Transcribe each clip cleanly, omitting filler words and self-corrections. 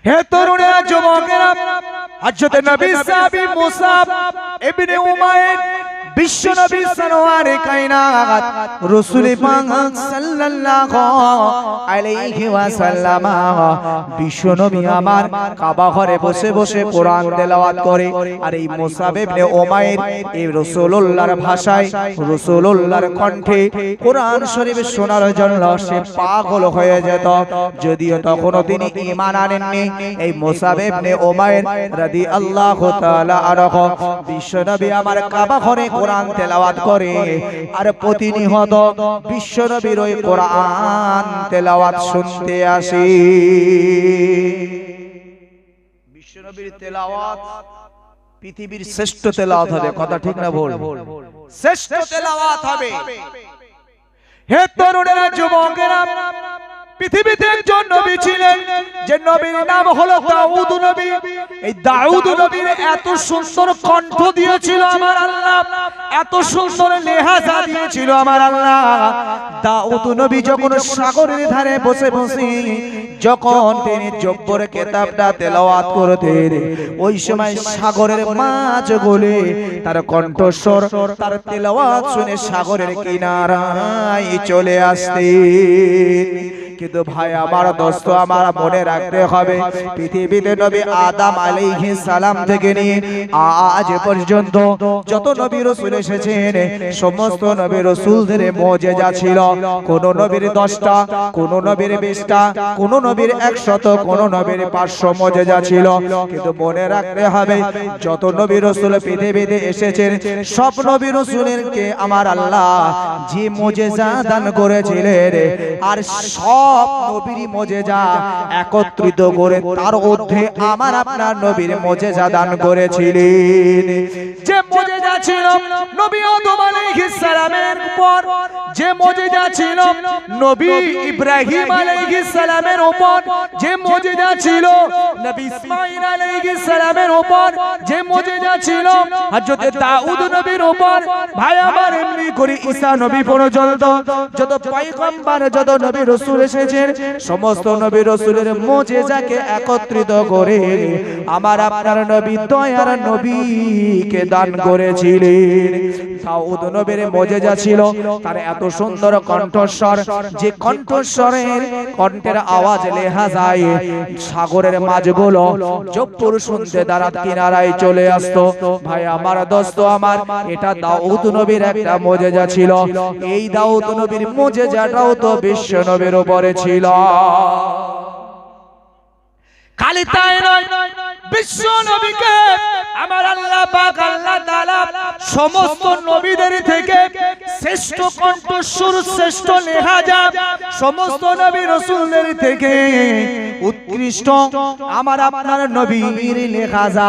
হে তরুণেরা, যুবকেরা, হযরত নবী সাহাবী মুসাব ইবনে উমাইর বিশ্ব নবী সরওয়ারে কায়নাত রাসূল পাক সাল্লাল্লাহু আলাইহি ওয়াসাল্লাম বিশ্ব নবী আমার কাবা ঘরে বসে বসে কোরআন তেলাওয়াত করে। আর এই মুসাব ইবনে উমাইর এই রাসূলুল্লাহর ভাষায়, রাসূলুল্লাহর কণ্ঠে কোরআন শরীফ শোনার জন্য সে পাগল হয়ে যেত। যদিও তখনও তিনি ঈমান আনেননি। এই মুসাব ইবনে উমাইর রাদিয়াল্লাহু তাআলা আনহু বিশ্ব নবী আমার কাবা ঘরে কোরআন তেলাওয়াত করে, আর প্রতিনিয়ত বিশ্ব নবীর ওই কোরআন তেলাওয়াত শুনতে আসে। বিশ্ব নবীর তেলাওয়াত পৃথিবীর শ্রেষ্ঠ তেলাওয়াত হবে, কথা ঠিক না ভুল? শ্রেষ্ঠ তেলাওয়াত হবে। হে তরুণেরা, যুবকেরা, পৃথিবীতে একজন নবী ছিলেন যে নবীর নাম হলো দাউদ নবী। এই দাউদ নবীর এত সুন্দর কণ্ঠ দিয়েছিল আমার আল্লাহ, এত সুন্দর লেহাজা দিয়েছিল আমার আল্লাহ। দাউদ নবী যখন সাগরের ধারে বসে বসে যখন তিনি জব্বর কিতাবটা তেলাওয়াত করতেন, ওই সময় সাগরের মাছ গলে তার কণ্ঠস্বর, তার তেলাওয়াত শুনে সাগরের কিনারায় চলে আসতেন। কিন্তু ভাই আমার, দোস্ত আমার, মনে রাখতে হবে পৃথিবীতে নবী আদম আলাইহিস সালাম থেকে নিয়ে আজ পর্যন্ত যত নবী রাসূল এসেছেন, সমস্ত নবী রাসূলদের মুজিজা ছিল। কোন নবীর 10টা, কোন নবীর 20টা, কোন নবীর 100, কোন নবীর 500 মুজিজা ছিল। কিন্তু মনে রাখতে হবে যত নবী রাসূল পৃথিবীতে এসেছেন, সব নবী রাসূলকে আমার আল্লাহ যে মুজিজা দান করেছিলেন, আর সব নবীর মুজিজা একত্রিত করে তার মধ্যে আমার আপনার নবীর মুজিজা দান করেছিলেন। যে মুজিজা ছিল নবী আদম আলাইহিস সালামের উপর, যে মুজিজা ছিল নবী ইব্রাহিম আলাইহিস সালামের উপর, যে মুজিজা ছিল নবী ইসমাঈল আলাইহিস সালামের উপর, যে মুজিজা ছিল হযরত দাউদ নবীর উপর, ভাই আমার, এমনি করে ঈসা নবী পর্যন্ত যত পয়গম্বর, যত নবী রাসূল এসেছেন, সমস্ত নবী রাসূলের মুজিজাকে একত্রিত করে আমার আপনার নবী দয়ার নবীকে দান করেছিলেন। দাউদ নবীর মুজিজা ছিল তার এত সুন্দর কণ্ঠস্বর, যে কণ্ঠস্বরের কণ্ঠের আওয়াজ লেহাজায় সাগরের মাছগুলো জব্বর শুনতে দাঁড়াত কিনারায় চলে আসতো। ভাই আমার, দোস্ত আমার, এটা দাউদ নবীর একটা মুজিজা ছিল। এই দাউদ নবীর মুজিজাটাও তো বিশ্ব নবীর উপরে ছিল। খালি তাই নয়, বিশ্ব নবীকে আমার আল্লাহ পাক, আল্লাহ তাআলা সমস্ত নবীদের থেকে শ্রেষ্ঠ কণ্ঠস্বর, শ্রেষ্ঠ লেহাজা, সমস্ত নবী রাসূলদের থেকে উৎকৃষ্ট আমার আপনার নবীর লেহাজা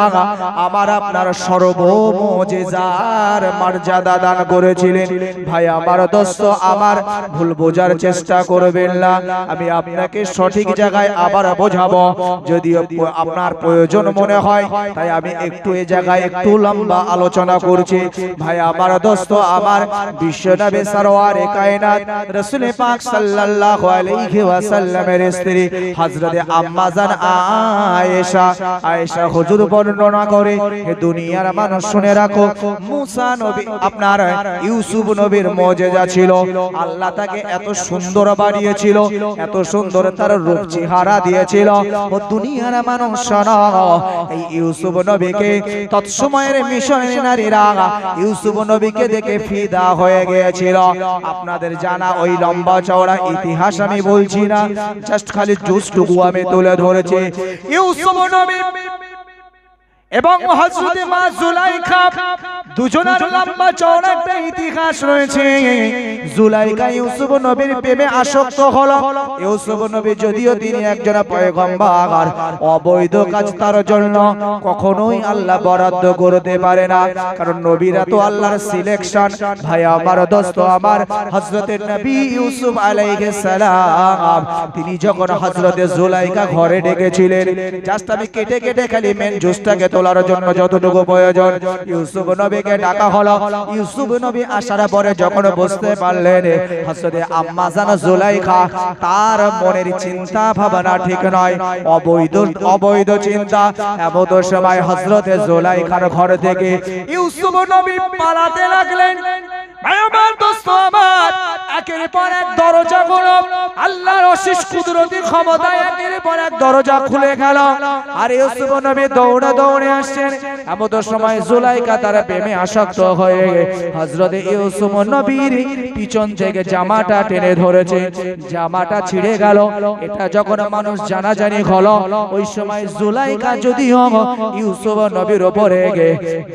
আমার আপনার সর্বমুজিজার মর্যাদা দান করেছিলেন। ভাই আমার, দোস্ত আমার, ভুল বোঝার চেষ্টা করবেন না, আমি আপনাকে সঠিক জায়গায় আবার বোঝাবো। যদিও আপনার প্রয়োজন মনে হয়, তাই আমি একটু এই জায়গায় একটু লম্বা আলোচনা করছি। ভাই আমার, দোস্ত আমার, বিশ্বনবী সরওয়ারে কায়নাত রাসূল পাক সাল্লাল্লাহু আলাইহি ওয়াসাল্লামের স্ত্রী হযরত আম্মা জান আয়েশা হুজুর বর্ণনা করে, হে দুনিয়ার মানুষ শুনে রাখো, মুসা নবী আপনার ইউসুফ নবীর মুজিজা ছিল। আল্লাহ তাকে এত সুন্দর বানিয়েছিল, এত সুন্দর তার রূপ চেহারা দিয়েছিল। ও দুনিয়ার মানুষ শোনো, এই ইউসুফ নবীকে তৎসময়ের মিশরের নারীরা ইউসুফ নবীকে দেখে ফিদা হয়ে গিয়েছিল। আপনাদের জানা ওই লম্বা চওড়া ইতিহাস আমি বলছি না, জাস্ট খালি জুসটুকু আমি তুলে ধরেছি। ইউসুফ নবী এবং হযরত মা জুলাইখা দুজনের লম্বা চওড়া একটা ইতিহাস রয়েছে। জুলাইখা ইউসুফ নবীর প্রেমে আসক্ত হলো। ইউসুফ নবী যদিও তিনি একজন পয়গম্বর, অবৈধ কাজ তার জন্য কখনোই আল্লাহ বরাদ্দ করতে পারে না, কারণ নবীরা তো আল্লাহর সিলেকশন। ভাই আমার, দোস্ত আমার, হযরত নবী ইউসুফ আলাইহিস সালাম তিনি যখন হযরত জুলাইখা ঘরে ডেকেছিলেন, জাস্ট আমি কেটে কেটে খালি মেন জুসটাকে তোলার জন্য যতটুকু প্রয়োজন ইউসুফ নবীকে ডাকা হলো। ইউসুফ নবী আসার পরে যখন বুঝতে পারলেন হযরত আম্মা জান জুলাইখা তার মনের চিন্তা ভাবনা ঠিক নয়, অবৈধ চিন্তা, এমন সময় হযরত জুলাইখার ঘর থেকে ইউসুফ নবী পালাতে লাগলেন। আমার দোস্ত আমার, একের পর এক দরজাগুলো আল্লাহর অশেষ কুদরতি ক্ষমতায় একের পর এক দরজা খুলে গেল। আর ইউসুফ নবী দৌড়ে দৌড়ে আসছেন। এমন সময় জুলাইখা তার প্রেমে আসক্ত হয়ে হযরত ইউসুফ নবীর পিছন থেকে জামাটা টেনে ধরেছে, জামাটা ছিঁড়ে গেল। এটা যখন মানুষ জানাজানি হলো, ওই সময় জুলাইখা যদিও ইউসুফ নবীর উপরে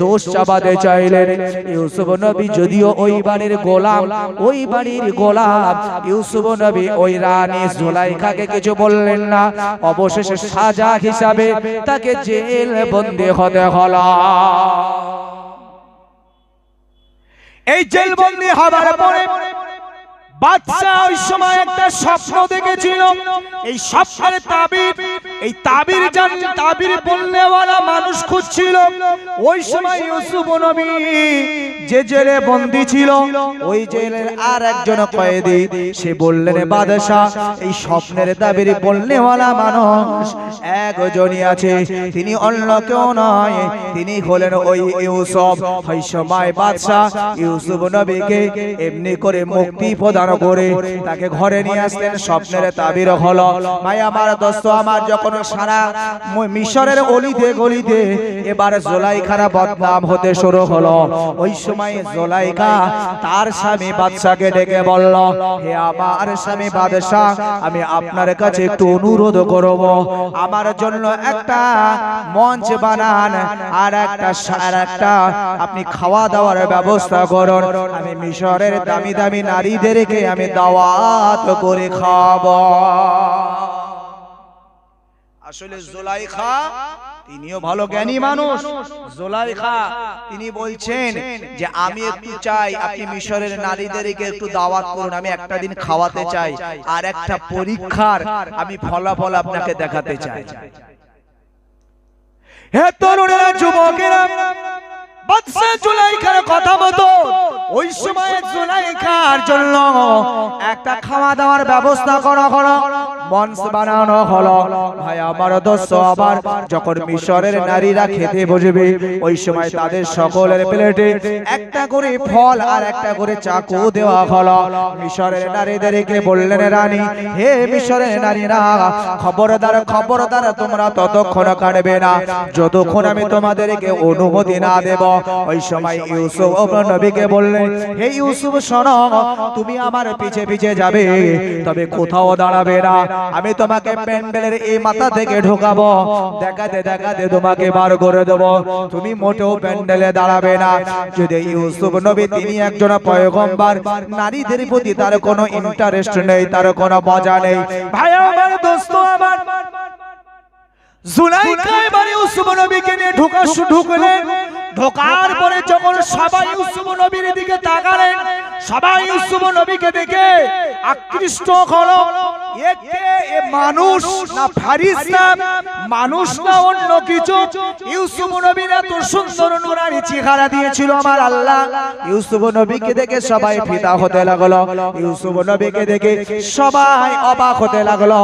দোষ চাপাতে চাইলেন। ইউসুফ নবী যদিও ওই বাড়ির গোলাম, ওই বাড়ির গোলাম, ইউসুফ নবী ওই রানী জুলাইখাকে কিছু বললেন না। অবশেষে সাজা হিসাবে তাকে জেল বন্দী হতে হলো। এই জেল বন্দী হবার পরে বাদশা ওই সময় একটা স্বপ্ন দেখেছিল। এই স্বপ্নের তাবির, এই তাবির বলনেওয়ালা মানুষ খুঁজছিল। ওই সময় ইউসুফ নবী যে জেলে বন্দী ছিল, ওই জেলের আর একজন কয়েদি, সে বললেন বাদশা এই স্বপ্নের তাবির বলনেওয়ালা মানুষ একজনই আছে, তিনি অন্য কেউ নয়, তিনি হলেন ওই ইউসুফ। ওই সময় বাদশা ইউসুফ নবীকে এমনি করে মুক্তি প্রদান করে তাকে ঘরে নিয়ে আসলেন। স্বপ্নের তাবির হলো। ভাই আমার দোস্ত আমার, যখন সারা মিশরের অলিতে গলিতে এবার জুলাইখার বদনাম হতে শুরু হলো, ওই সময় জুলাইখা তার স্বামী বাদশাকে ডেকে বলল, হে আমার স্বামী বাদশাহ, আমি আপনার কাছে একটু অনুরোধ করব, আমার জন্য একটা মঞ্চ বানান আর একটা আপনি খাওয়া দাওয়ার ব্যবস্থা করুন। আমি মিশরের দামি দামি নারীদেরকে আমি দাওয়াত করে খাবো। আসলে জুলাইখা তিনিও ভালো জ্ঞানী মানুষ। জুলাইখা তিনি বলছেন যে আমি একটু চাই আপনি মিশরের নারীদেরকে একটু দাওয়াত করুন, আমি একটা দিন খাওয়াতে চাই, আর একটা পরীক্ষার আমি ফলাফল আপনাকে দেখাতে চাই। হে তরুণেরা, যুবকেরা, বাদশা জুলাইখার কথা মতো ওই সময় জুলাইখার জন্য একটা খাওয়া দাওয়ার ব্যবস্থা করা হলো, মঞ্চ বানানো হলো। ভাই আমার দোস্ত আবার, যখন মিশরের নারীরা খেতে বসবে, ওই সময় তাদের সকলের প্লেটে একটা করে ফল আর একটা করে চাকু দেওয়া হলো। মিশরের নারীদেরকে বললেন, রানী, হে মিশরের নারীরা, খবরদার খবরদার, তোমরা ততক্ষণ কাটবে না যতক্ষণ আমি তোমাদেরকে অনুমতি না দেব। ওই সময় ইউসুফ নবীকে বললেন, হে ইউসুফ শোনো, তুমি আমার পিছে পিছে যাবে, তবে কোথাও দাঁড়াবে না। আমি তোমাকে প্যান্ডেলের এই মাথা থেকে ঢোকাবো, দেখাতে দেখাতে তোমাকে বার করে দেব, তুমি মোটেও প্যান্ডেলে দাঁড়াবে না। যদি ইউসুফ নবী তিনি একজন পয়গম্বর, নারীদের প্রতি তার কোনো ইন্টারেস্ট নেই, তার কোনো মজা নেই। ভাই আমার দোস্ত আমার, জুলাইখা এবারে ইউসুফ নবীকে নিয়ে ঢুকলেন। ঢোকার পরে যখন সবাই ইউসুফ নবীর দিকে তাকালেন, সবাই ইউসুফ নবীকে দেখে আকৃষ্ট হলো। এ মানুষ না ফারিস্তা, মানুষ না অন্য কিছু। ইউসুফ নবীর এত সুন্দর নুরানি চেহারা দিয়েছিল আমার আল্লাহ। ইউসুফ নবীকে দেখে সবাই ফিদা হতে লাগলো, ইউসুফ নবীকে দেখে সবাই অবাক হতে লাগলো।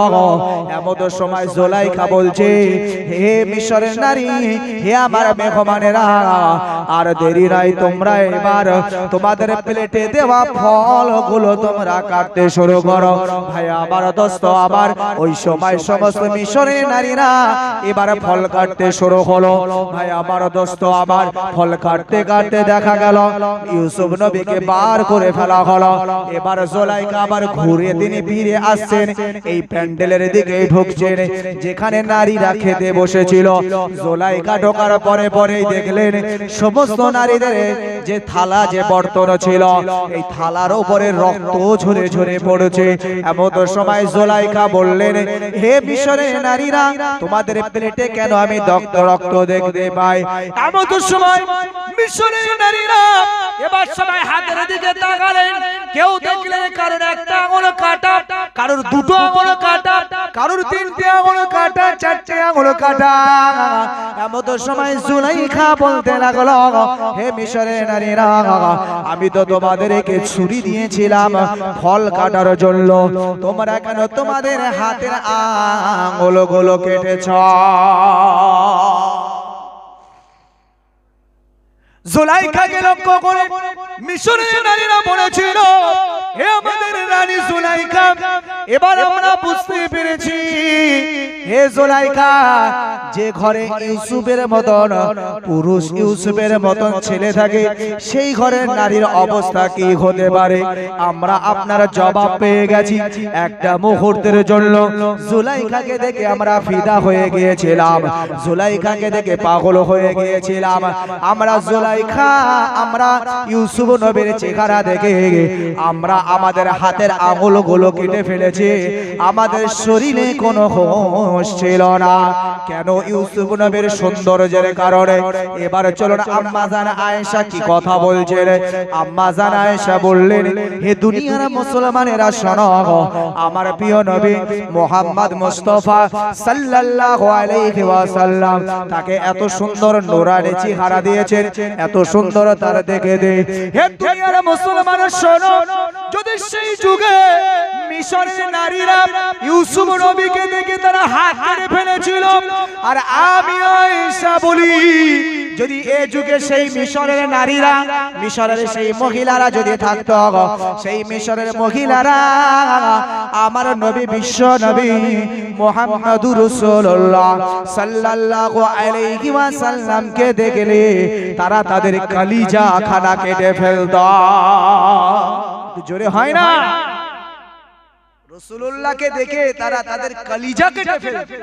এমন সময় জুলাইখা বলছে, হে মিশরের নারী, হে আমার মেহমানেরা, আর দেরি নাই, তোমরা এবার তোমাদের প্লেটে দেওয়া ফলগুলো তোমরা কাটতে শুরু করো। ভাই আমার দোস্ত আবার, ওই সময় সমস্ত মিশরের নারীরা এবার ফল কাটতে শুরু হলো। ভাই আমার দোস্ত আবার, ফল কাটতে কাটতে দেখা গেল ইউসুফ নবীকে বার করে ফেলা হলো। এবার জুলাইখা আবার ঘুরে তিনি ফিরে আসছেন, এই প্যান্ডেলের দিকে ঢুকছেন যেখানে নারীরা খেতে বসেছিল। জুলাইখা ঢোকার পরে পরেই দেখলেন সমস্ত নারীদের যে থালা, যে বর্তন ছিল, এই থালার উপরে রক্ত ঝরে ঝরে পড়েছে। এমন সময় জুলাইখা বললেন, হে মিশরের নারীরা, তোমাদের প্লেটে কেন আমি রক্ত দেখতে পাই? এমন সময় মিশরের নারীরা এবার সবাই হাতের দিকে তাকালেন, কেউ দেখলেন কারোর একটা আঙুল কাটা, কারোর দুটো আঙুল কাটা, কারোর তিনটে আঙুল কাটা, চারটে আঙুল কাটা। এমন সময় জুলাইখা বলতে লাগলো, হে মিশরের নারীরা, আমি তো তোমাদেরকে ছুরি দিয়েছিলাম ফল কাটার জন্য, তোমরা কেন তোমাদের হাতের আঙুলগুলো কেটেছ? জুলাইখাকে লক্ষ্য করে মিশরের নারীরা বলেছিল, হে আমাদের রানী জুলাইখা, এবার আমরা বুঝতে পেরেছি, হে জুলাইখা, যে ঘরে ইউসুফের মতন পুরুষ, ইউসুফের মতন ছেলে থাকে, সেই ঘরের নারীর অবস্থা কি হতে পারে। আমরা আপনার জবাব পেয়ে গেছি। একটা মুহূর্তের জন্য জুলাইখাকে দেখে আমরা ফিদা হয়ে গিয়েছিলাম, জুলাইখাকে দেখে পাগল হয়ে গিয়েছিলাম। আমরা জুলাইখা, আমরা ইউসুফ নবীর চেহারা দেখে আমরা আমাদের হাতের আঙুলগুলো কেটে ফেলেছি, আমাদের শরীরে কোনো হোশ ছিল না। কেন? ইউসুফ নবীর সৌন্দর্যের কারণে। এবার চলুন আম্মা জান আয়েশা কি কথা বলছেন। আম্মা জান আয়েশা বললেন, হে দুনিয়ার মুসলমানেরা শোনো, আমার প্রিয় নবী মুহাম্মদ মুস্তাফা সাল্লাল্লাহু আলাইহি ওয়াসাল্লাম তাকে এত সুন্দর নূরানি চেহারা দিয়েছেন, এত সুন্দর তার দেখে দে। হে দুনিয়ার মুসলমানেরা শোনো, যদি সেই যুগে মিশরের নারীরা ইউসুফ নবীকে দেখে তারা হাত কেটে ফেলেছিল, আর আমি আয়েশা বলি, যদি এই যুগে সেই মিশরের নারীরা, মিশরের সেই মহিলারা যদি থাকতো, সেই মিশরের মহিলারা আমার নবী, বিশ্ব নবী মুহাম্মদুর রাসূলুল্লাহ সাল্লাল্লাহু আলাইহি ওয়াসাল্লামকে দেখলে তারা তাদের কলিজা খানা কেটে ফেলতো। জোরে হয় না? রাসূলুল্লাহকে দেখে তারা তাদের কলিজা কেটে ফেলতো।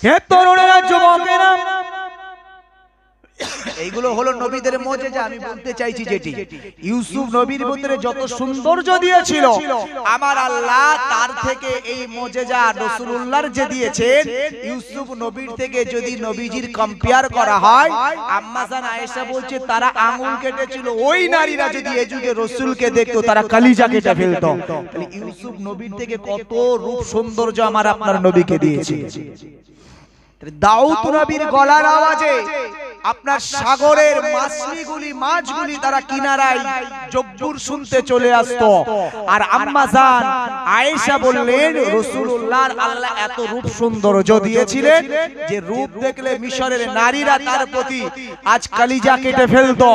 হে তরুণেরা, যুবকেরা, এইগুলো হলো নবীদের মুজিজা। আমি বলতে চাইছি যেটি ইউসুফ নবীর ভিতরে যত সৌন্দর্য দিয়েছিল আমার আল্লাহ, তার থেকে এই মুজিজা রাসূলুল্লাহর যে দিয়েছেন, ইউসুফ নবীর থেকে যদি নবীজির কম্পেয়ার করা হয়, আম্মা জান আয়েশা বলছে তারা আঙ্গুল কেটেছিল। ওই নারীরা যদি এই যুগে রাসূলকে দেখতো, তারা কলিজা কেটে ফেলতো। তাহলে ইউসুফ নবীর থেকে কত রূপ সৌন্দর্য আমার আপনার নবীকে দিয়েছে। দাউদ নবীর গলার আওয়াজে আপনার সাগরের মাছলিগুলি, মাছগুলি তারা কিনারায় জব্বুর শুনতে চলে আসতো। আর আম্মা জান আয়েশা বললেন, রাসূলুল্লাহর আল্লাহ এত রূপ সৌন্দর্য দিয়েছিলেন যে রূপ দেখলে মিশরের নারীরা তার প্রতি আজ কলিজা কেটে ফেলতো।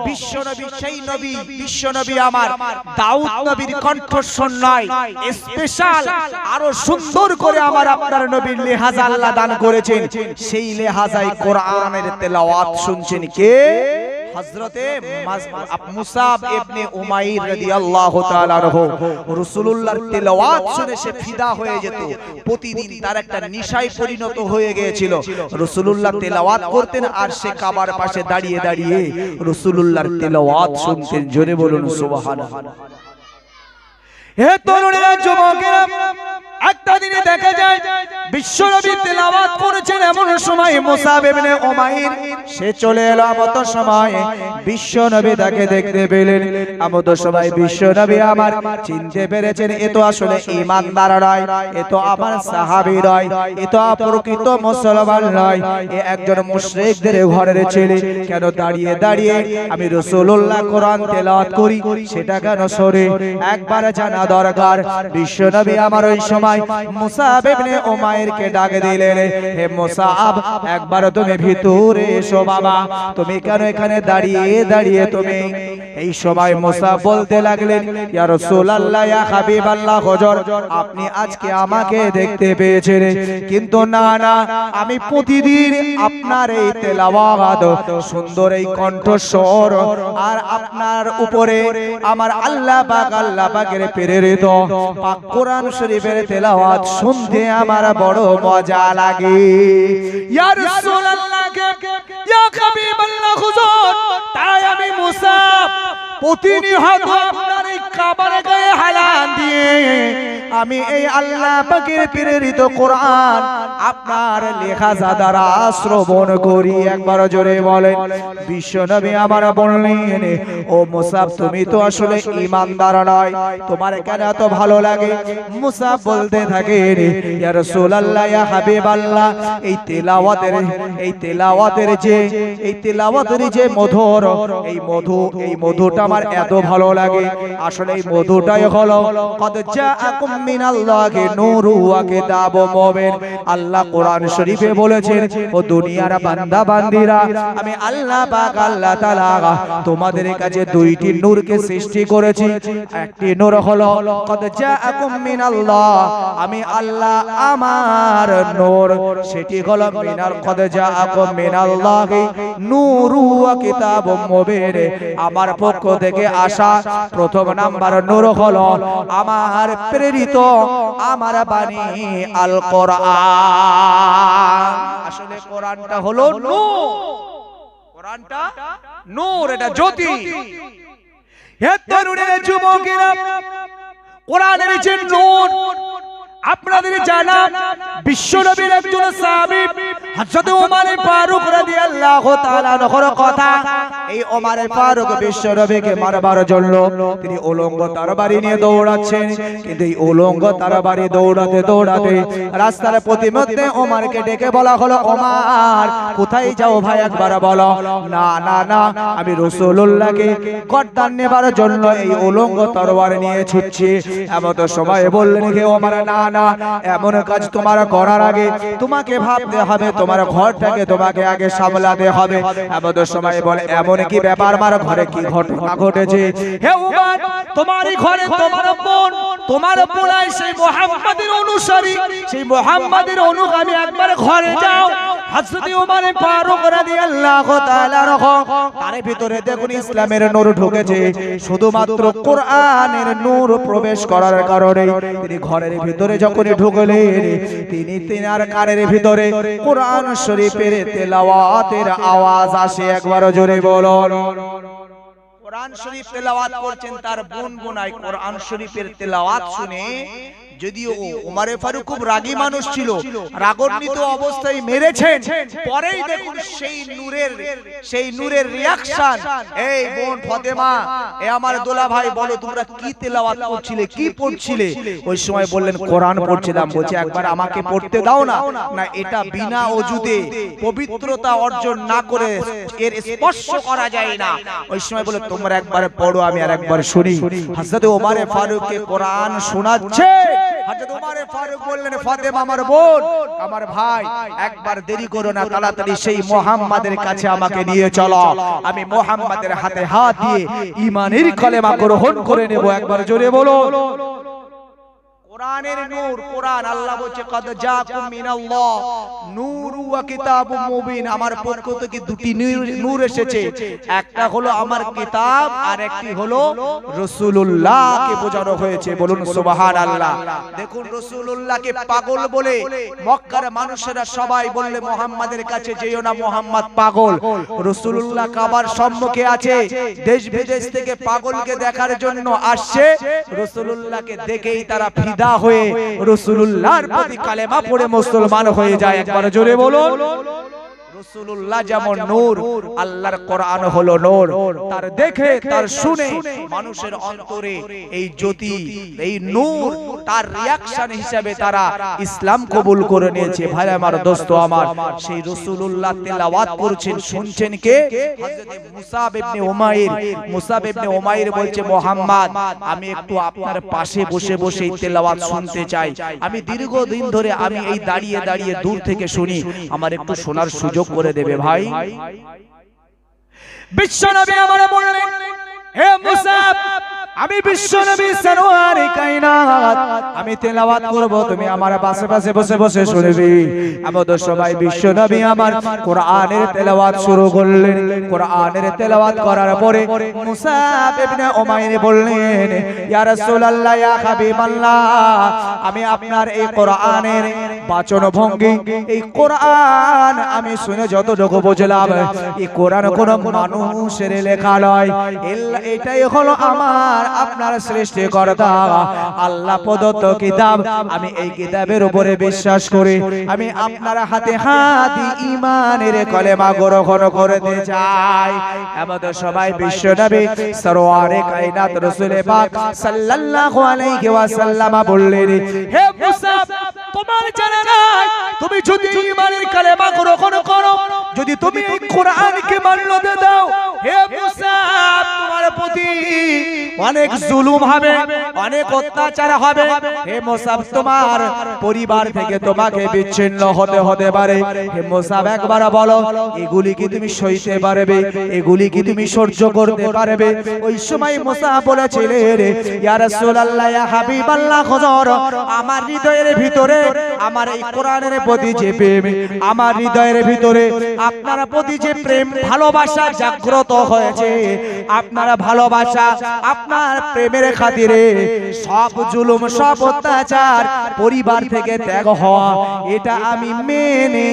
বিশ্বনবী, সেই নবী, বিশ্বনবী আমার দাউদ নবীর কণ্ঠস্বর নয়, স্পেশাল আরো সুন্দর করে আমার আপনার নবীর লেহাজা আল্লাহ দান করেছেন। সেই লেহাজায় কোরআনের তেলাওয়াত শুনছেন কে? হযরতে মুসাব ইবনে উমাইর রাদিয়াল্লাহু তাআলা আনহু। রাসূলুল্লাহর তেলাওয়াত শুনে সে ফিদা হয়ে যেত, প্রতিদিন তার একটা নেশায় পরিণত হয়ে গিয়েছিল। রাসূলুল্লাহ তেলাওয়াত করতেন আর সে কাবার পাশে দাঁড়িয়ে দাঁড়িয়ে রাসূলুল্লাহর তেলাওয়াত শুনতেন। জোরে বলুন সুবহানাল্লাহ। হে তরুণেরা, যুবকেরা, একটা দিনে দেখা যায় বিশ্বনবী তেলাওয়াত করেছেন, এমন সময় মুসাব ইবনে উমাইর সে চলে এলো। আমত সময় বিশ্বনবী তাকে দেখতে পেলেন। আমত সময় বিশ্বনবী আমার চিনতে পেরেছেন, এ তো আসলে ঈমানদার নয়, এ তো আমার সাহাবী নয়, এ তো প্রকৃত মুসলমান নয়, এ একজন মুশরিকদের ঘরের ছেলে। কেন দাঁড়িয়ে দাঁড়িয়ে আমি রাসূলুল্লাহ কোরআন তেলাওয়াত করি, সেটা কেন সরে? একবার জানা দরকার। বিশ্বনবী আমার ওই সময় মুসাব ইবনে উমাইরকে ডাক দিলেন, হে মুসাব, একবার তুমি ভিতরে এসো বাবা, তুমি কেন এখানে দাঁড়িয়ে দাঁড়িয়ে তুমি? এই সময় মুসাব বলতে লাগলেন, ইয়া রাসূলুল্লাহ, ইয়া হাবিবাল্লাহ, হুজুর, আপনি আজকে আমাকে দেখতে পেয়েছেন, কিন্তু না না, আমি প্রতিদিন আপনার এই তেলাওয়াত, সুন্দর এই কণ্ঠস্বর আর আপনার উপরে আমার আল্লাহ পাকের প্রেরিত পাক কোরআন শরীফের তেলাওয়াত শুনতে আমার বড় মজা লাগে। ইয়া রাসূলুল্লাহ, ইয়া হাবিবাল্লাহ, হুজুর, তাই আমি মুসাব প্রতিনিয়ত আপনার এই কাবার গায়ে হালান দিয়ে আমি এই আল্লাহ পাকের প্রেরিত কোরআন আপনার লেখা দ্বারা শ্রবণ করি। একবার জোরে বলেন। বিশ্বনবী আমার বললেন, ও মুসাব তুমি তো আসলে ঈমানদার নয়, তোমার কেন এত ভালো লাগে? মুসাব বলতে থাকে, ইয়া রাসূলুল্লাহ, ইয়া হাবিবাল্লাহ, এই তেলাওয়াতের যে মধুর, এই মধুটা আমার এত ভালো লাগে। আসলে এই মধুটাই হলো কদ জাআকুম মিনাল্লাহি নূরু ওয়া কিতাবুম মুবিন। আল্লাহ কোরআন শরীফে বলেছেন, ও দুনিয়ার বান্দা বান্দিরা, আমি আল্লাহ পাক আল্লাহ তাআলা তোমাদের কাছে দুইটি নূরকে সৃষ্টি করেছি। একটি নূর হলো কদ জাআকুম মিনাল্লাহ, আমি আল্লাহ আমার নূর, সেটি হলো মিনাল কদ জাআকুম মিনাল্লাহি নূরু ওয়া কিতাবুম মুবিন, আমার পক্ষ থেকে আসা প্রথম নাম্বার নূর হলো আমার প্রেরিত আমার বাণী আল কোরআন। আসলে কোরআনটা হলো নূর, কোরআনটা নূর, এটা জ্যোতি। হে তরুণের যুবকেরা, কোরআনের যে নূর আপনাদের জানা, বিশ্বনবীর একজন সাহাবী হযরত ওমর ফারুক রাদিয়াল্লাহু তাআলা আনহুর কথা। এই ওমর ফারুক বিশ্বনবীকে মারবার জন্য তিনি উলঙ্গ তরবারি নিয়ে দৌড়াচ্ছেন, কিন্তু এই উলঙ্গ তরবারি দৌড়াতে দৌড়াতে রাস্তার প্রতিমধ্যে ওমরকে ডেকে বলা হলো, ওমর কোথায় যাও ভাই, একবার বলো। না না না, আমি রাসূলুল্লাহকে গর্দান নেবার জন্য এই উলঙ্গ তরবারি নিয়ে ছুটছি। এমন সময় বললেন, হে ওমর, না না, এমন কাজ তোমার করার আগে তোমাকে ভাবতে হবে, তোমার ঘরটাকে তোমাকে আগে সামলাতে হবে। এমন সময় বলে, এমন কি ব্যাপার, আমার ঘরে কি ঘটনা ঘটেছে? হে ওমর, তোমারই ঘরে তোমার বোন, তোমার বোনাই সেই মুহাম্মাদের অনুসারী, সেই মুহাম্মাদের অনুগামী, একবার ঘরে যাও। হযরত ওমর ফারুক রাদিয়াল্লাহু তাআলা তার ভিতরে দেখুন ইসলামের নূর ঢুকেছে, শুধুমাত্র কোরআনের নূর প্রবেশ করার কারণে তিনি ঘরের ভিতরে যখন ঢুকলেন, তিনার কানের ভিতরে কোরআন শরীফের তেলাওয়াতের আওয়াজ আসে। একবার জোরে বলুন। কোরআন শরীফ তেলাওয়াত করছেন তার বোন বোনাই, কোরআন শরীফের তেলাওয়াত শুনে, যদিও ওমর ফারুক খুব রাগী মানুষ ছিল, রাগান্বিত অবস্থায় মেরেছেন, পরেই দেখুন সেই নূরের রিয়াকশন। এই বোন ফাতেমা, এ আমার দোলা ভাই, বলো তোমরা কি তেলাওয়াত করছিলে, কি পড়ছিলে? ওই সময় বললেন, কোরআন পড়ছিলাম। বলছে, একবার আমাকে পড়তে দাও না। না, এটা বিনা ওযুতে পবিত্রতা অর্জন না করে এর স্পর্শ করা যায় না। ওই সময় বলে, তোমরা একবার পড়ো, আমি আরেকবার শুনি। হযরত ওমর ফারুককে কোরআন শোনাচ্ছে। হযরত ওমর ফারুক বললেন, ফাতেমা আমার বোন, আমার ভাই, একবার দেরি করো না, তাড়াতাড়ি সেই মুহাম্মাদের কাছে আমাকে নিয়ে চলো, আমি মুহাম্মাদের হাতে হাত দিয়ে ঈমানের কলেমা গ্রহণ করে নেব। একবার জোরে বলো। কোরআনের নূর, কোরআন আল্লাহ বলছে, কদ জাকুম মিনাল্লাহ নূরু ওয়া কিতাবুম মুবিন, আমার পক্ষ থেকে দুটি নূর এসেছে, একটা হলো আমার কিতাব, আর একটি হলো রাসূলুল্লাহকে বোঝানো হয়েছে। বলুন সুবহানাল্লাহ। দেখুন, রাসূলুল্লাহকে পাগল বলে মক্কার মানুষেরা সবাই বললে, মুহাম্মাদের কাছে যেও না, মুহাম্মদ পাগল। রাসূলুল্লাহ কাবার সম্মুখে আছে, দেশ বিদেশ থেকে পাগলকে দেখার জন্য আসছে। রাসূলুল্লাহকে দেখেই তারা ফিদা হয়ে রাসূলুল্লাহর প্রতি কালেমা পড়ে মুসলমান হয়ে যায়। একবার জোরে বলুন। রাসূলুল্লাহ যেমন নূর, আল্লাহর কোরআন হলো নূর। তার দেখে, তার শুনে মানুষের অন্তরে এই জ্যোতি, এই নূর, তার রিয়াকশন হিসেবে তারা ইসলাম কবুল করে নিয়েছে। ভাই আমার, দোস্ত আমার, সেই রাসূলুল্লাহ তেলাওয়াত করছেন, শুনছেন কে? হযরত মুসাব ইবনে উমাইর। মুসাব ইবনে উমাইর বলছে, মুহাম্মদ, আমি একটু আপনার পাশে বসে বসে এই তেলাওয়াত শুনতে চাই। আমি দীর্ঘদিন ধরে আমি এই দাঁড়িয়ে দাঁড়িয়ে দূর থেকে শুনি, আমার একটু শোনার সুযোগ করে দেবে ভাই? বিশ্বনবী আমার বললেন, হে মুসাব, আমি বিশ্বনবী সরওয়ারে কায়নাত, আমি তেলাওয়াত করব, তুমি আমার পাশে পাশে বসে বসে শুনবি। আমাদের সবাই বিশ্বনবী আমার কোরআনের তেলাওয়াত শুরু করলেন। কোরআনের তেলাওয়াত করার পরে মুসাব ইবনে উমাইর বললেন, ইয়া রাসূলুল্লাহ, ইয়া হাবিবাল্লাহ, আমি আপনার এই কোরআনের বাচন ভঙ্গি, এই কোরআন আমি শুনে যতটুকু বুঝলাম, এই কোরআন কোন মানুষের লেখা নয়, এটাই হলো আমার আপনার সৃষ্টিকর্তা আল্লাহ প্রদত্ত কিতাব। আমি এই কিতাবের উপরে বিশ্বাস করি, আমি আপনার হাতে হাত ঈমানের কলেমা গ্রহণ করতে চাই। আমাদের সবাই বিশ্বনবী সরওয়ারে কায়নাত রাসূল পাক সাল্লাল্লাহু আলাইহি ওয়াসাল্লাম বললেন, হে মুসা তোমার জানা নাই, তুমি যদি ঈমানের কলেমা গ্রহণ করো, যদি তুমি এই কোরআনকে মান্যতা দাও, হে মুসা তোমার প্রতি অনেক জুলুম হবে, অনেক অত্যাচার হবে। হে মুসা তোমার পরিবার থেকে তোমাকে বিচ্ছিন্ন হতে পারে। হে মুসা একবার বলো, এগুলি কি তুমি সইতে পারবে? এগুলি কি তুমি সহ্য করতে পারবে? ওই সময় মুসা বলেছিলেন, ইয়া রাসূলুল্লাহ, ইয়া হাবিবাল্লাহ, হুজুর আমার হৃদয়ের ভিতরে আমার এই কোরআনের প্রতি যে প্রেম, আমার হৃদয়ের ভিতরে আপনার প্রতি যে প্রেম ভালোবাসা জাগ্রত হয়েছে, আপনার ভালোবাসা আপনার প্রেমের খাতিরে সব জুলুম সব অত্যাচার পরিবার থেকে ত্যাগ হওয়া, এটা আমি মেনে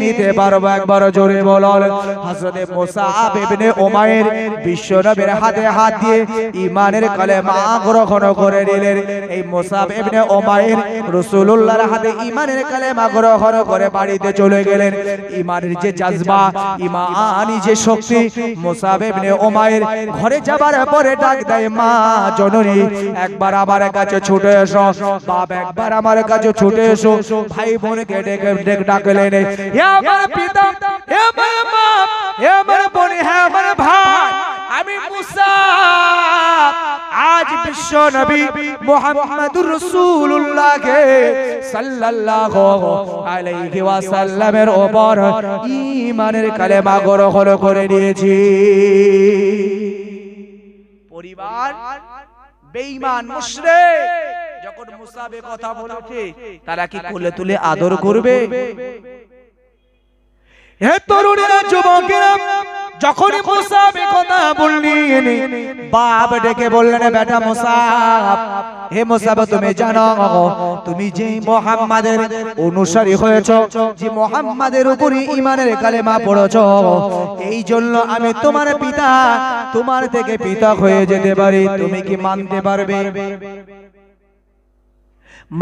নিতে পারবো। একবার জোরে বলুন। হযরত মুসআব ইবনে উমাইর বিশ্বনবীর হাতে হাত দিয়ে ঈমানের কলেমা গ্রহণ করে নিলেন। এই মুসআব ইবনে উমাইর রাসূলুল্লাহর হাতে ঈমানের কলেমা গ্রহণ করে বাড়িতে চলে গেলেন। ঈমানের যে জজবা, ঈমানি যে শক্তি, মুসআব ইবনে উমাইর ঘরে যাবার পরে ডাক দেয়, মা জননী একবার আমার কাছে ছুটে এসো, বাপ একবার আমার কাছে ছুটে এসো। ভাই বোনকে ডেকে ডাকলেন, হে আমার পিতা, হে আমার মা, হে আমার বোন, হে আমার ভাই, আমি মুসা আজ বিশ্ব নবী মুহাম্মদুর রাসূলুল্লাহকে সাল্লাল্লাহু আলাইহি ওয়াসাল্লামের উপর ঈমানের কালেমা গ্রহণ করে নিয়েছি। পরিবার বেঈমান মুশরিক যখন মুসাবে কথা বলেছে, তারা কি কোলে তুলে আদর করবে? হে তরুণেরা, যুবকেরা, যখন মুসাবে কথা বললেন, বাপ ডেকে বললেন, বেটা মুসাব, হে মুসাব তুমি জানো তুমি যে মুহাম্মাদের অনুসারী হয়েছো, যে মুহাম্মাদের উপরে ঈমানের কালেমা পড়েছো, এই জন্য আমি তোমার পিতা, তোমার থেকে পিতা হয়ে যেতে পারি, তুমি কি মানতে পারবে?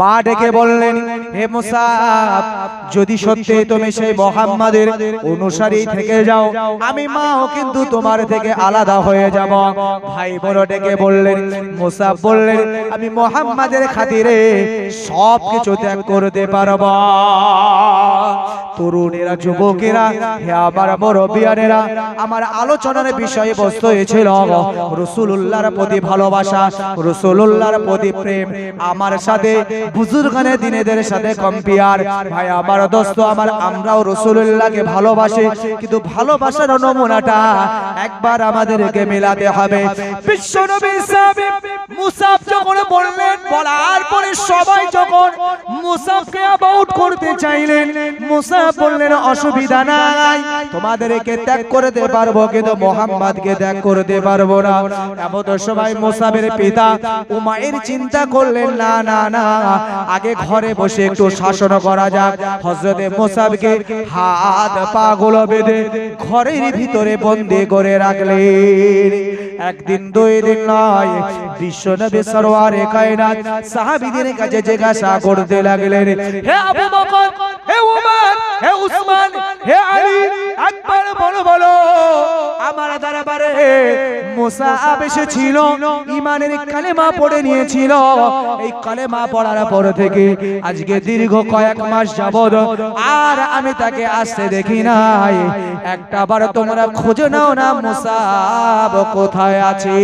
মা ডেকে বললেন, হে মুসাব, যদি সত্যি তুমি সেই মুহাম্মাদের অনুসারী থেকে যাও, আমি মাও কিন্তু তোমার থেকে আলাদা হয়ে যাব। ভাই বোন ডেকে বললেন, মুসাব বললেন, আমি মুহাম্মাদের খাতিরে সব কিছু ত্যাগ করতে পারব। তরুণেরা, যুবকেরা, হে আমার মুরব্বিয়ানেরা, আমার আলোচনার বিষয়বস্তু ছিল রাসূলুল্লাহর প্রতি ভালোবাসা, রাসূলুল্লাহর প্রতি প্রেম। আমার সাথে বুজুর্গানে দিনেদের সাথে কম্পেয়ার। ভাই আমার দোস্ত আমার, আমরাও রাসূলুল্লাহকে ভালোবাসি, কিন্তু ভালোবাসার নমুনাটা একবার আমাদেরকে মেলাতে হবে। বিশ্বনবী সাহাবী মুসাব যখন বললেন, বলার পরে সবাই যখন মুসাবকে অ্যাবাউট করতে চাইলেন, মুসাব বললেন, অসুবিধা নাই, তোমাদেরকে ত্যাগ করতে পারবো, কিন্তু মুহাম্মদকে ত্যাগ করতে পারবো না। এমন সময় মুসাবের পিতা উমাইর চিন্তা করলেন, না না না, আগে ঘরে বসে একটু শাসন করা যাক। হযরত মুসাবকে হাত পা গুলো বেঁধে ঘরের ভিতরে বন্দী করে রাখলেন। একদিন দুই দিন নয়, বিশ্বনবী সরওয়ারে কায়নাত সাহাবীদের কাছে জিজ্ঞাসা করতে লাগলেন, হে আবু বকর, হে উমর, হে উসমান, হে আলী, একবার বলো আমার দরবারে মুসাব এসেছিল, ঈমানের কালেমা পড়ে নিয়েছিল, এই কালেমা পড়ার পর থেকে আজকে দীর্ঘ কয়েক মাস যাবত আর আমি তাকে আসতে দেখি নাই, একটাবার তোমরা খুঁজে নাও না মুসাব কোথায় আছে।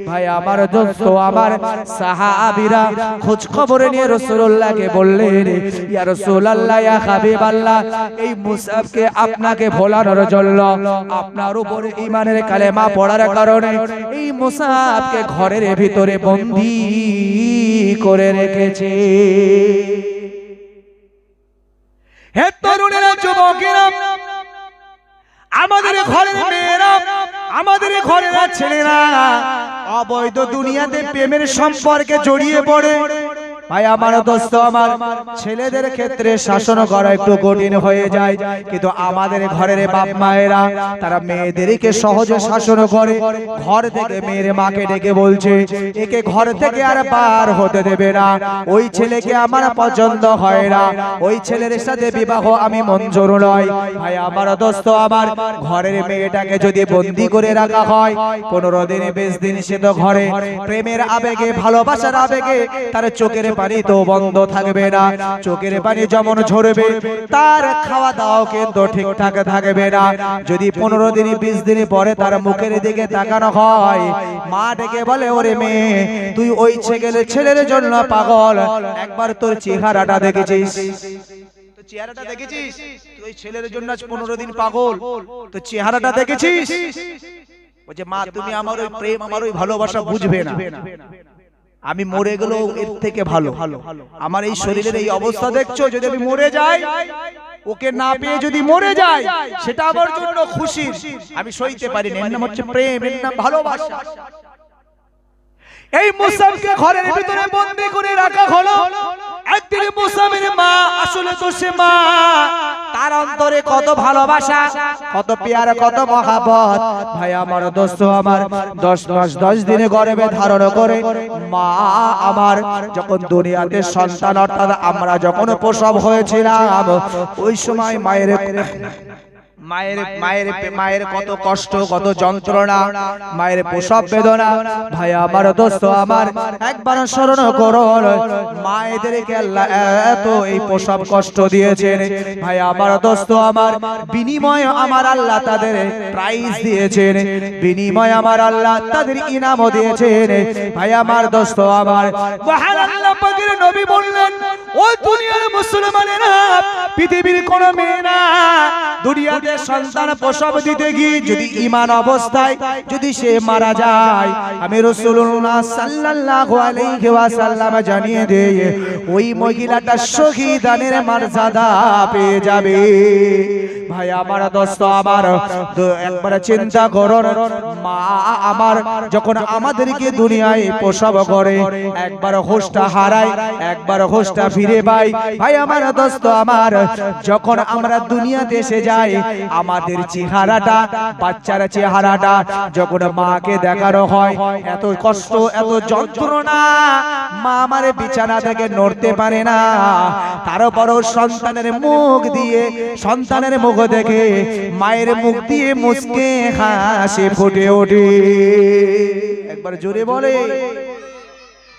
ভাই আমার দোস্ত আমার, সাহাবীরা খোঁজ খবর নিয়ে রাসূলুল্লাহকে বললেন, ইয়া রাসূলুল্লাহ, ইয়া হাবিবাল্লাহ, এই মুসাবকে আপনাকে ভোলানোর জন্য, আপনার উপর ঈমানের কালেমা পড়ার কারণে এই মুসাবকে ঘরের ভিতরে বন্দী করে রেখেছে। হে তরুণেরা, যুবকেরা, আমাদের ঘরের মেয়েরা, আমাদের ঘরের ছেলেরা অবৈধ দুনিয়াতে প্রেমের সম্পর্কে জড়িয়ে পড়ে, ভাই আমার দোস্ত আমার, ছেলেদের ক্ষেত্রে শাসন করা একটু কঠিন হয়ে যায়, কিন্তু আমাদের ঘরের বাপ মায়েরা তারা মেয়েদেরকে সহজে শাসন করে। ঘর থেকে মেয়ের মাকে ডেকে বলছে একে ঘর থেকে আর পার হতে দেবে না, ওই ছেলেকে আমার পছন্দ হয় না, ওই ছেলের সাথে বিবাহ আমি মঞ্জুর নয়। ভাই আমার দোস্ত আমার, ঘরের মেয়েটাকে যদি বন্দি করে রাখা হয় 15 দিন 20 দিন, সে তো ঘরে প্রেমের আবেগে ভালোবাসার আবেগে তার চোখের পানি তো বন্ধ থাকবে না। চোখের পানি যেমন ঝরবে তার খাওয়া দাওয়া কিন্তু ঠিকঠাক থাকবে না। যদি 15 দিন 20 দিন পরে তার মুখের দিকে তাকানো হয়, মা ডেকে বলে ওরে মেয়ে তুই ওই ছেলের জন্য পাগল, একবার তোর চেহারাটা দেখেছিস? চেহারাটা দেখেছিস? তুই ওই ছেলের জন্য 15 দিন পাগল, তো চেহারাটা দেখেছিস? বলছে মা তুমি আমার ওই প্রেম আমার ওই ভালোবাসা বুঝবে না, আমি মরে গেলেও এর থেকে ভালো। আমার এই শরীরের এই অবস্থা দেখছো, যদি আমি মরে যাই, ওকে না পেয়ে যদি মরে যাই, সেটা আমার জন্য খুশি, আমি সইতে পারি না। এর নাম হচ্ছে প্রেম, এর নাম ভালোবাসা। এই মুসাবকে ঘরের ভিতরে বন্দী করে রাখা হলো। একদিন মুসাবের মা, আসলে তো সে মা, তার অন্তরে কত ভালোবাসা, কত পেয়ার, কত মহাবত। ভাই আমার দোস্ত আমার, 10 মাস 10 দিনে গর্ভে ধারণ করে মা আমার যখন দুনিয়াতে সন্তান, অর্থাৎ আমরা যখন প্রসব হয়েছিলাম, ওই সময় মায়ের কত কষ্ট, কত যন্ত্রণা, মায়ের প্রসব বেদনা। ভাই আমার দোস্ত আমার, একবার স্মরণ করুন মায়েদেরকে আল্লাহ এত এই প্রসব কষ্ট দিয়েছেন। ভাই আমার দোস্ত আমার, বিনিময়ে আমার আল্লাহ তাদের প্রাইজ দিয়েছেন, বিনিময়ে আমার আল্লাহ তাদের ইনামও দিয়েছেন। ভাই আমার দোস্ত আমার, মহান আল্লাহ পাকের নবী বললেন ও দুনিয়ার মুসলমানেরা, পৃথিবীর কোন মেয়ে না দুনিয়াতে সন্তান প্রসব দিতে গিয়ে যদি ঈমান অবস্থায় যদি সে মারা যায়, আমি রাসূলুল্লাহ সাল্লাল্লাহু আলাইহি ওয়াসাল্লাম জানিয়ে দেই ওই মহিলাটা শহীদানের মর্যাদা পেয়ে যাবে। ভাই আমার দোস্ত আমার, একবার চিন্তা করুন, মা আমার যখন আমাদেরকে দুনিয়ায় প্রসব করে, একবার হোশটা হারায়, একবার হোশটা ফিরে পাই। ভাই আমার দোস্ত আমার, যখন আমরা দুনিয়াতে এসে যাই, আমাদের চেহারাটা, বাচ্চার চেহারাটা যখন মাকে দেখানো হয়, এত কষ্ট, এত যন্ত্রণা, মা আমার বিছানা থেকে নড়তে পারে না, তারপরও সন্তানের মুখ দিয়ে, সন্তানের মুখ দেখে মায়ের মুখ দিয়ে মুচকে হাসি ফুটে ওঠে। একবার জোরে বলে,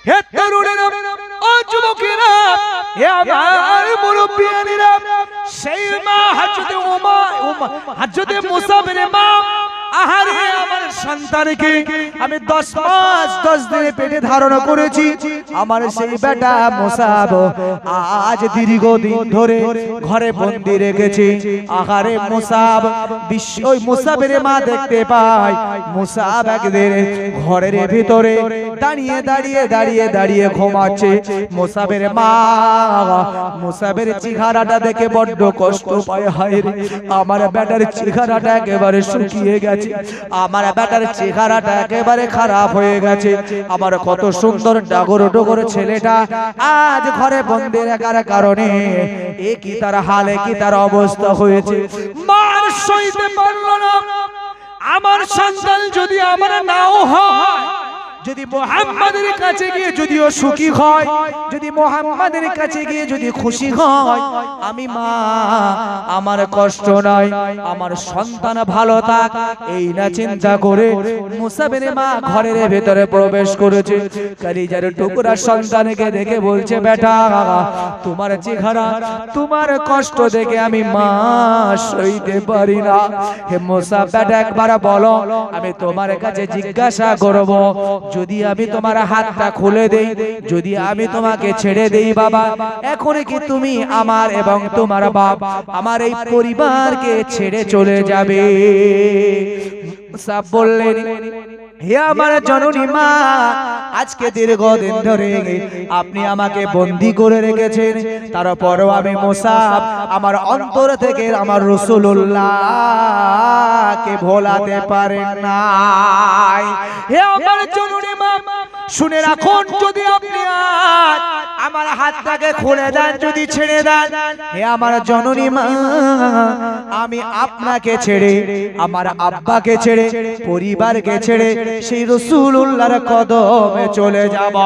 হে তরুণেরা, ও যুবকেরা, হে আমার মুরব্বিয়ানেরা, সেই মা হযরতে মুসাবের মা, আহারে আমার সন্তানকে আমি 10 মাস 10 দিনে পেটে ধারণ করেছি, আমার সেই বেটা মুসাব আজ দীর্ঘদিন ধরে ঘরে বন্দী রেখেছি। আহারে মুসাব, ওই মুসাবের মা দেখতে পায় মুসাব একদিন ঘরের ভিতরে দাঁড়িয়ে দাঁড়িয়ে দাঁড়িয়ে দাঁড়িয়ে ঘুমাচ্ছে। মুসাবের মা মুসাবের চেহারাটা দেখে বড্ড কষ্ট পায়, হায় রে আমার বেটার চেহারাটা একেবারে শুকিয়ে গেছে, আমার বেটার চেহারাটা একেবারে খারাপ হয়ে গেছে, আমার কত সুন্দর ডাগর ডগর ছেলেটা আজ ঘরে বন্দী রাখার কারণে এ কি তার হালে, কি তার অবস্থা হয়েছে। মার সইতে পারল না, আমার সন্তান যদি আমার নাও হয়, যদি মুহাম্মাদের কাছে গিয়ে যদিও সুখী হয়, যদি মুহাম্মাদের কাছে গিয়ে যদি খুশি হয়, আমি মা আমার কষ্ট নাই, আমার সন্তান ভালো থাক, এই না চিন্তা করে মুসাবের মা ঘরের ভেতরে প্রবেশ করেছে। কলিজার টুকরা সন্তানকে দেখে বলছে, বেটা তোমার চেহারা, তোমার কষ্ট দেখে আমি মা সইতে পারি না। হে মুসা বেটা, একবার বলো, আমি তোমার কাছে জিজ্ঞাসা করব, যদি আমি তোমার হাতটা খুলে দেই, যদি আমি তোমাকে ছেড়ে দেই বাবা, এখন কি তুমি আমার এবং তোমার বাপ, আমার এই পরিবারকে ছেড়ে চলে যাবে? মুসা বললেন, হে আমার জননী মা, আজকে দীর্ঘদিন ধরে আপনি আমাকে বন্দী করে রেখেছেন, তারপরও আমি মুসাব আমার অন্তর থেকে আমার রাসূলুল্লাহকে ভোলাতে পারেন না। হে আমার জননী মা, শুনে রাখুন, যদি আপনি আমার হাতটাকে খুলে দেন, যদি ছেড়ে দেন, হে আমার জননী মা, আমি আপনাকে ছেড়ে, আমার আব্বাকে ছেড়ে, পরিবারকে ছেড়ে সেই রাসূলুল্লাহর কদমে চলে যাব।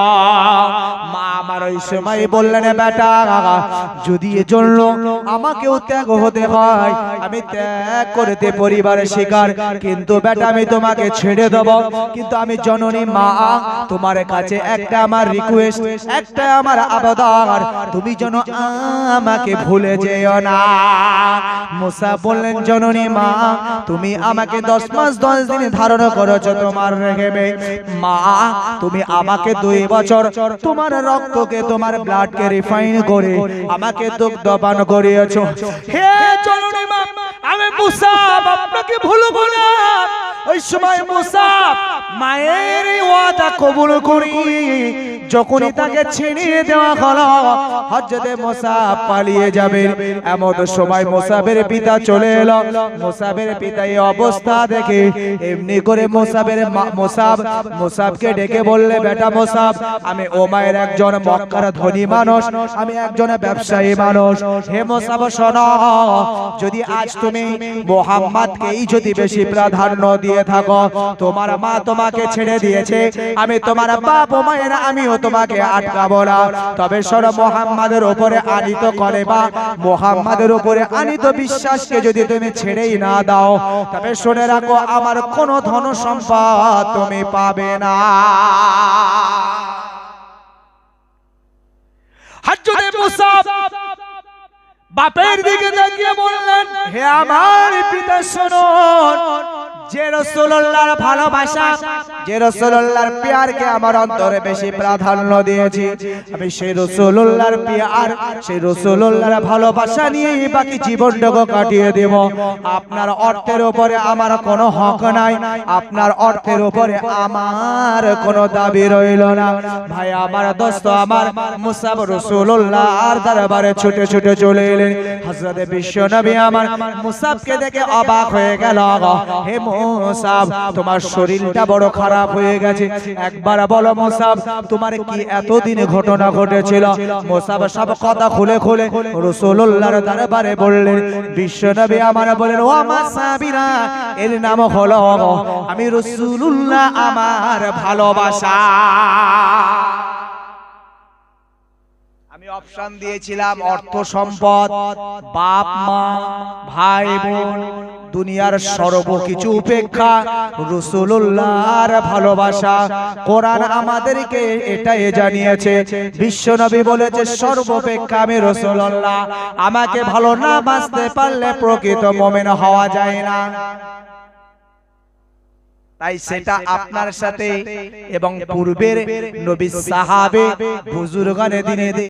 মা আমার ওই সময় বললেন, বেটা যদি এজন্য আমাকেও ত্যাগ হতে হয়, আমি ত্যাগ করতে পরিবারের শিকার, কিন্তু বেটা আমি তোমাকে ছেড়ে দেব, কিন্তু আমি জননী মা তোমার কাছে একটা আমার রিকোয়েস্ট, একটা আমার আবদার, তুমি যেন আমাকে ভুলে যেও না। মুসা বললেন, জননী মা তুমি আমাকে 10 মাস 10 দিন ধারণ করেছো তোমার রেখেবে, মা তুমি আমাকে 2 বছর তোমার রক্তকে, তোমার ব্লাডকে রিফাইন করে আমাকে দুগ্ধ পান করিয়েছো। হে জননী মা, আমি মুসা আপনাকে ভুলবো না। ওই সময় মুসা মায়ের ওয়াদা কবুল করি যখনই তাকে ছিনিয়ে দেওয়া হলো, হযরতে মুসা পালিয়ে যাবেন, এমন সময় মুসাবের পিতা চলে এলো। মুসাবের পিতা এই অবস্থা দেখে এমনি করে মুসাবকে ডেকে বললে, বেটা মুসাব, আমি ওমায়ের একজন মক্কার ধনী মানুষ, আমি একজন ব্যবসায়ী মানুষ। হে মুসাব শোনো, যদি আজ তুমি মুহাম্মদকেই যদি বেশি প্রাধান্য দিয়ে থাকো, তোমার মা তোমাকে ছেড়ে দিয়েছে, আমি তোমার বাপ মায়ের আমিও তোমাকে আটকাবো না, তবে শোনো মুহাম্মাদের উপরে আনিত কলেমা, মুহাম্মাদের উপরে আনিত বিশ্বাসকে যদি তুমি ছেড়েই না দাও, তবে শুনে রাখো আমার কোনো ধন সম্পদ তুমি পাবে না। হযরত মুসা বাপের দিকে তাকিয়ে বললেন, হে আমার পিতা শুনুন, যে রাসূলুল্লাহর ভালোবাসা, যে রাসূলুল্লাহর প্যারকে আমার অন্তরে বেশি প্রাধান্য দিয়েছি, আমি সেই রাসূলুল্লাহর প্যার, সেই রাসূলুল্লাহর ভালোবাসা নিয়েই বাকি জীবনটাকে কাটিয়ে দেব। আপনার অর্থের উপরে আমার কোনো হক নাই, আপনার অর্থের উপরে আমার কোনো দাবি রইল না। ভাই আমার, দোস্ত আমার, মুসা রাসূলুল্লাহর দরবারে ছুটে ছুটে চলে এলেন। হযরত বিশ্বনবী আমার মুসাবকে দেখে অবাক হয়ে গেল। হে মুসাব, তোমার শরীরটা বড় খারাপ হয়ে গেছে, একবার বলো মুসাব, তোমার কি এতদিন ঘটনা ঘটেছিল? মুসাব সব কথা খুলে খুলে রাসূলুল্লাহর দরবারে বললেন। বিশ্বনবী আমার বলেন, ও আমার সাহাবীরা, এর নাম হলো আমি রাসূলুল্লাহ আমার ভালোবাসা। আমি অপশন দিয়েছিলাম অর্থ সম্পদ, বাপ মা, ভাই বোন, দুনিয়ার সর্বকিছু উপেক্ষা রাসূলুল্লাহর ভালোবাসা। কোরআন আমাদেরকে এটাই জানিয়েছে, বিশ্বনবী বলেছে সর্বোপেক্ষা আমি রাসূলুল্লাহ, আমাকে ভালো না বাসতে পারলে প্রকৃত মুমিন হওয়া যায় না। তাই সেটা আপনার সাথে এবং পূর্বের নবী সাহাবে বুজুর্গানে দিনে